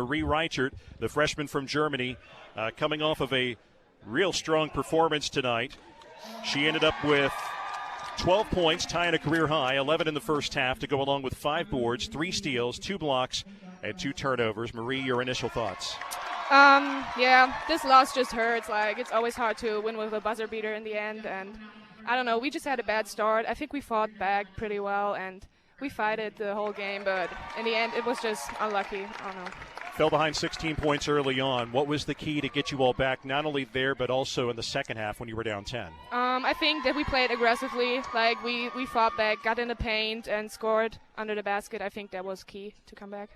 Marie Reichert, the freshman from Germany, coming off of a real strong performance tonight. She ended up with 12 points, tying a career high, 11 in the first half to go along with 5 boards, 3 steals, 2 blocks, and 2 turnovers. Marie, your initial thoughts? Yeah, this loss just hurts. Like, it's always hard to win with a buzzer beater in the end, and I don't know, we just had a bad start. I think we fought back pretty well, and we fight it the whole game, but in the end, it was just unlucky. I don't know. Fell behind 16 points early on. What was the key to get you all back, not only there, but also in the second half when you were down 10? I think that we played aggressively. Like, we fought back, got in the paint, and scored under the basket. I think that was key to come back.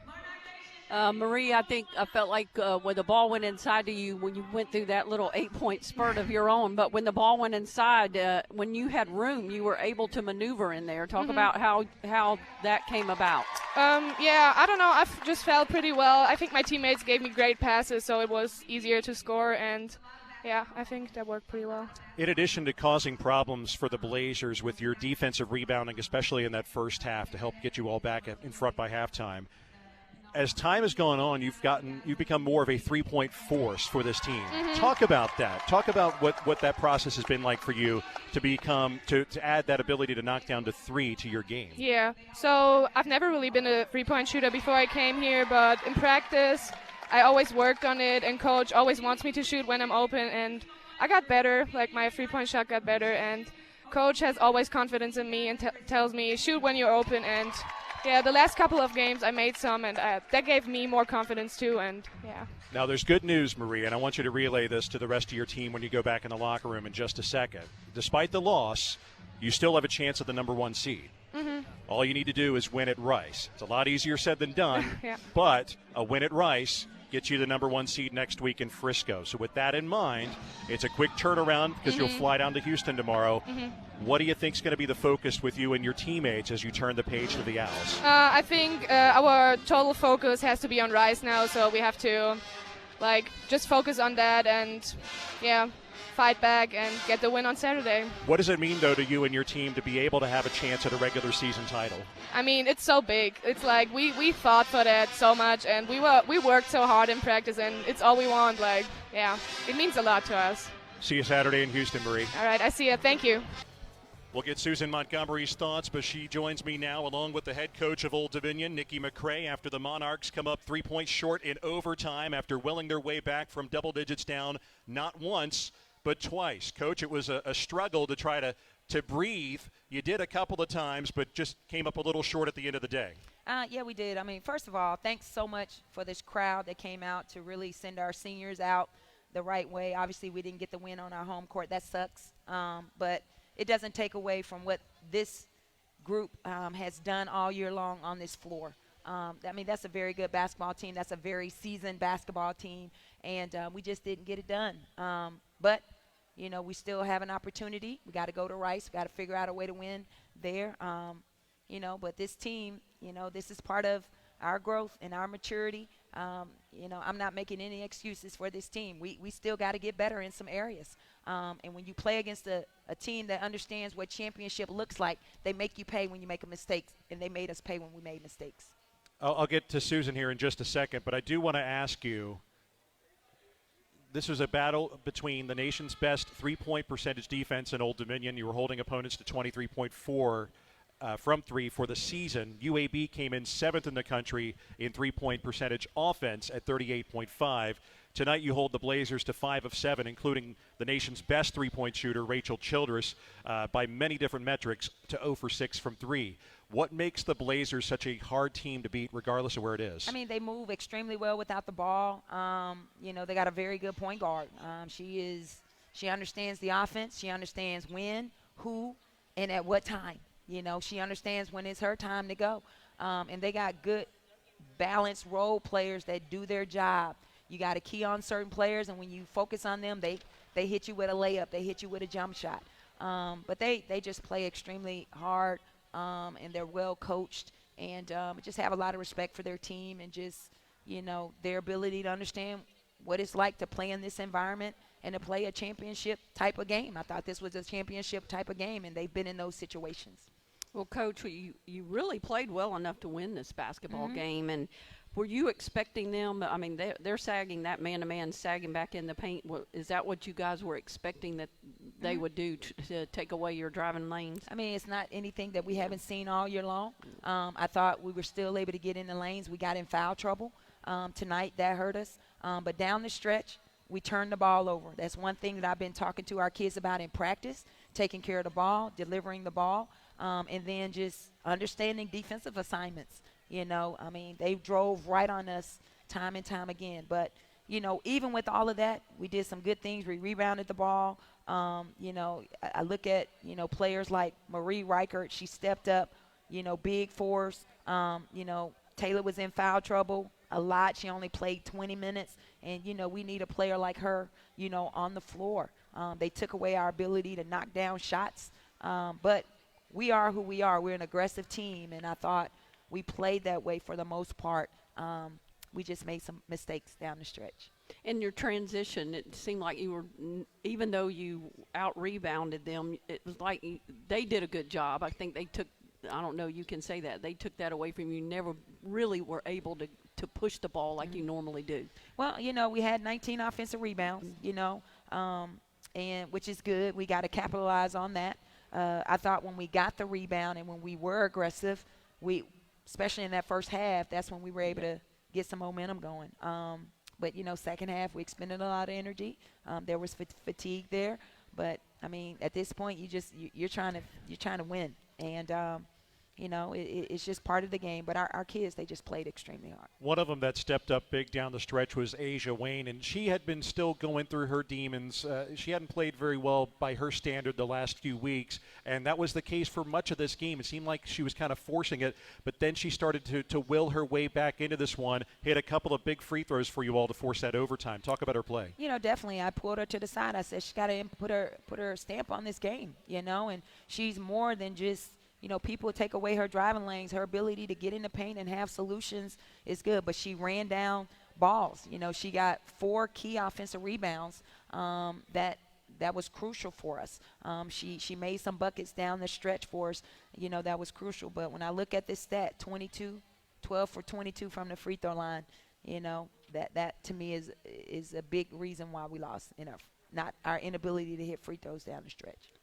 Marie, I felt like when the ball went inside to you, when you went through that little 8-point spurt of your own, but when the ball went inside, when you had room, you were able to maneuver in there. Talk about how that came about. Yeah, I don't know. I just felt pretty well. I think my teammates gave me great passes, so it was easier to score, and yeah, I think that worked pretty well. In addition to causing problems for the Blazers with your defensive rebounding, especially in that first half to help get you all back in front by halftime, as time has gone on, you've become more of a three-point force for this team. Talk about that. Talk about what that process has been like for you to add that ability to knock down to 3 to your game. Yeah. So I've never really been a three-point shooter before I came here, but in practice, I always worked on it, and coach always wants me to shoot when I'm open, and I got better. Like, my three-point shot got better, and coach has always confidence in me and tells me, shoot when you're open, and yeah, the last couple of games I made some, and that gave me more confidence too, and yeah. Now there's good news, Marie, and I want you to relay this to the rest of your team when you go back in the locker room in just a second. Despite the loss, you still have a chance at the number 1 seed. All you need to do is win at Rice. It's a lot easier said than done, yeah. But a win at Rice gets you the number 1 seed next week in Frisco. So with that in mind, it's a quick turnaround because you'll fly down to Houston tomorrow. What do you think is going to be the focus with you and your teammates as you turn the page to the Owls? I think our total focus has to be on Rice now, so we have to just focus on that and fight back and get the win on Saturday. What does it mean, though, to you and your team to be able to have a chance at a regular season title? I mean, it's so big. It's like we fought for that so much, and we worked so hard in practice, and it's all we want. It means a lot to us. See you Saturday in Houston, Marie. All right, I see you. Thank you. We'll get Susan Montgomery's thoughts, but she joins me now along with the head coach of Old Dominion, Nikki McCray, after the Monarchs come up 3 points short in overtime after willing their way back from double digits down not once but twice. Coach, it was a struggle to try to breathe. You did a couple of times, but just came up a little short at the end of the day. Yeah, we did. I mean, first of all, thanks so much for this crowd that came out to really send our seniors out the right way. Obviously, we didn't get the win on our home court. That sucks. But it doesn't take away from what this group has done all year long on this floor. I mean, that's a very good basketball team. That's a very seasoned basketball team, and we just didn't get it done. But, you know, we still have an opportunity. We got to go to Rice. We got to figure out a way to win there. You know, but this team, you know, this is part of our growth and our maturity. You know, I'm not making any excuses for this team. We still got to get better in some areas. And when you play against a team that understands what championship looks like, they make you pay when you make a mistake, and they made us pay when we made mistakes. I'll get to Susan here in just a second, but I do want to ask you, this was a battle between the nation's best three-point percentage defense and Old Dominion. You were holding opponents to 23.4 from three for the season. UAB came in 7th in the country in three-point percentage offense at 38.5. Tonight you hold the Blazers to 5 of 7, including the nation's best three-point shooter, Rachel Childress, by many different metrics, to 0 for 6 from 3. What makes the Blazers such a hard team to beat regardless of where it is? I mean, they move extremely well without the ball. You know, they got a very good point guard. She understands the offense. She understands when, who, and at what time. You know, she understands when it's her time to go. And they got good, balanced role players that do their job. You got to key on certain players, and when you focus on them, they hit you with a layup. They hit you with a jump shot. But they just play extremely hard, and they're well coached, and just have a lot of respect for their team and just, you know, their ability to understand what it's like to play in this environment and to play a championship type of game. I thought this was a championship type of game, and they've been in those situations. Well, Coach, you really played well enough to win this basketball game, Were you expecting them? I mean, they're sagging, that man-to-man sagging back in the paint. Is that what you guys were expecting that they would do to take away your driving lanes? I mean, it's not anything that we haven't seen all year long. I thought we were still able to get in the lanes. We got in foul trouble tonight. That hurt us. But down the stretch, we turned the ball over. That's one thing that I've been talking to our kids about in practice, taking care of the ball, delivering the ball, and then just understanding defensive assignments. You know, I mean, they drove right on us time and time again. But, you know, even with all of that, we did some good things. We rebounded the ball. You know, I look at, you know, players like Marie Reichert. She stepped up, you know, big force. You know, Taylor was in foul trouble a lot. She only played 20 minutes. And, you know, we need a player like her, you know, on the floor. They took away our ability to knock down shots. But we are who we are. We're an aggressive team. And I thought we played that way for the most part. We just made some mistakes down the stretch. In your transition, it seemed like you were, even though you out-rebounded them, it was like they did a good job. I think they took, I don't know, you can say that. They took that away from you. Never really were able to push the ball like you normally do. Well, you know, we had 19 offensive rebounds, you know, and which is good. We got to capitalize on that. I thought when we got the rebound and when we were aggressive, especially in that first half, that's when we were able to get some momentum going. But, you know, second half, we expended a lot of energy. There was fatigue there. But, I mean, at this point, you're trying to win. And, you know, it's just part of the game. But our kids, they just played extremely hard. One of them that stepped up big down the stretch was Asia Wayne, and she had been still going through her demons. She hadn't played very well by her standard the last few weeks, and that was the case for much of this game. It seemed like she was kind of forcing it, but then she started to will her way back into this one, hit a couple of big free throws for you all to force that overtime. Talk about her play. You know, definitely. I pulled her to the side. I said, she's got to put her stamp on this game, you know, and she's more than just, you know, people take away her driving lanes. Her ability to get in the paint and have solutions is good, but she ran down balls. You know, she got 4 key offensive rebounds that was crucial for us. She made some buckets down the stretch for us. You know, that was crucial. But when I look at this stat, 12 for 22 from the free throw line, you know, that to me is a big reason why we lost, not our inability to hit free throws down the stretch.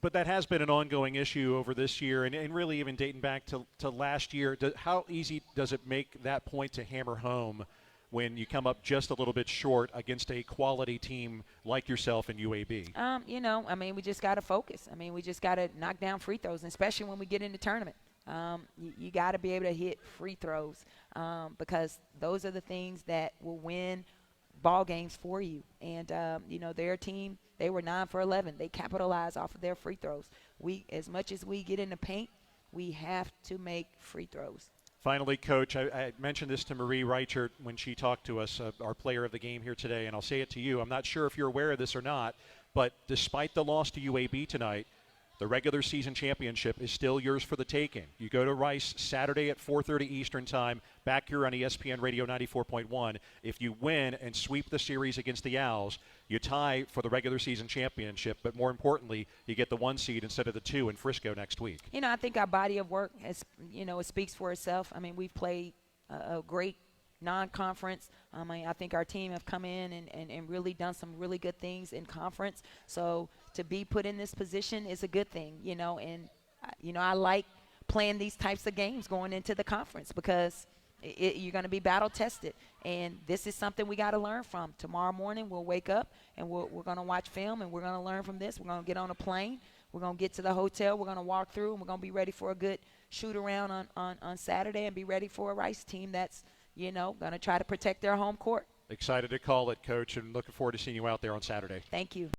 But that has been an ongoing issue over this year and really even dating back to last year. How easy does it make that point to hammer home when you come up just a little bit short against a quality team like yourself in UAB? You know, I mean, we just got to focus. I mean, we just got to knock down free throws, and especially when we get in the tournament. You got to be able to hit free throws because those are the things that will win ball games for you. And, you know, their team, they were 9 for 11. They capitalized off of their free throws. As much as we get in the paint, we have to make free throws. Finally, Coach, I mentioned this to Marie Reichert when she talked to us, our player of the game here today, and I'll say it to you. I'm not sure if you're aware of this or not, but despite the loss to UAB tonight, the regular season championship is still yours for the taking. You go to Rice Saturday at 4:30 Eastern Time, back here on ESPN Radio 94.1. If you win and sweep the series against the Owls, you tie for the regular season championship. But more importantly, you get the 1 seed instead of the 2 in Frisco next week. You know, I think our body of work has, you know, it speaks for itself. I mean, we've played a great non-conference. I think our team have come in and really done some really good things in conference. So to be put in this position is a good thing, you know, and, you know, I like playing these types of games going into the conference because you're going to be battle tested. And this is something we got to learn from. Tomorrow morning we'll wake up and we're going to watch film and we're going to learn from this. We're going to get on a plane. We're going to get to the hotel. We're going to walk through and we're going to be ready for a good shoot around on Saturday and be ready for a Rice team that's, you know, going to try to protect their home court. Excited to call it, Coach, and looking forward to seeing you out there on Saturday. Thank you.